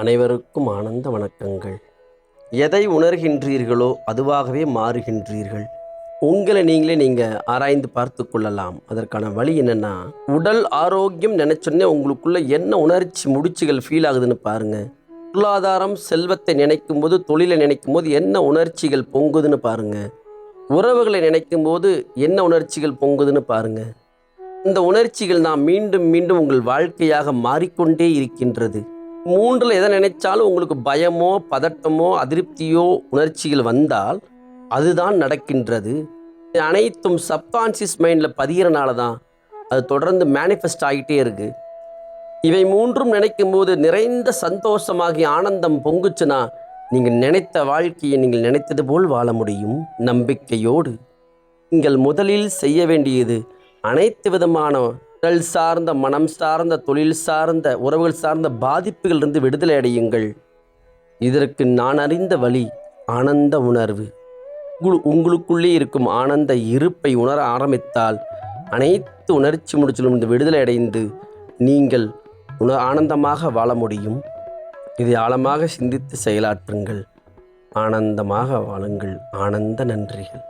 அனைவருக்கும் ஆனந்த வணக்கங்கள். எதை உணர்கின்றீர்களோ அதுவாகவே மாறுகின்றீர்கள். உங்களை நீங்களே ஆராய்ந்து பார்த்து கொள்ளலாம். அதற்கான வழி என்னன்னா, உடல் ஆரோக்கியம் நினைச்சோன்னே உங்களுக்குள்ள என்ன உணர்ச்சி முடிச்சுகள் ஃபீல் ஆகுதுன்னு பாருங்க. பொருளாதாரம் செல்வத்தை நினைக்கும் போது, தொழிலை நினைக்கும் போது என்ன உணர்ச்சிகள் பொங்குதுன்னு பாருங்க. உறவுகளை நினைக்கும் போது என்ன உணர்ச்சிகள் பொங்குதுன்னு பாருங்க. இந்த உணர்ச்சிகள் தான் மீண்டும் மீண்டும் உங்கள் வாழ்க்கையாக மாறிக்கொண்டே இருக்கின்றது. மூன்றில் எதை நினைச்சாலும் உங்களுக்கு பயமோ பதட்டமோ அதிருப்தியோ உணர்ச்சிகள் வந்தால் அதுதான் நடக்கின்றது. அனைத்தும் சப்கான்சியஸ் மைண்டில் பதிகிறனால தான் அது தொடர்ந்து மேனிஃபெஸ்ட் ஆகிட்டே இருக்கு. இவை மூன்றும் நினைக்கும் போது நிறைந்த சந்தோஷமாகி ஆனந்தம் பொங்குச்சுன்னா நீங்கள் நினைத்த வாழ்க்கையை நீங்கள் நினைத்தது போல் வாழ முடியும். நம்பிக்கையோடு நீங்கள் முதலில் செய்ய வேண்டியது அனைத்து விதமான உடல் சார்ந்த, மனம் சார்ந்த, தொழில் சார்ந்த, உறவுகள் சார்ந்த பாதிப்புகளிலிருந்து விடுதலை அடையுங்கள். இதற்கு நான் அறிந்த வழி ஆனந்த உணர்வு. உங்களுக்குள்ளே இருக்கும் ஆனந்த இருப்பை உணர ஆரம்பித்தால் அனைத்து உணர்ச்சி முடிச்சிலும் இந்த விடுதலை அடைந்து நீங்கள் ஆனந்தமாக வாழ முடியும். இதை ஆழமாக சிந்தித்து செயலாற்றுங்கள். ஆனந்தமாக வாழுங்கள். ஆனந்த நன்றிகள்.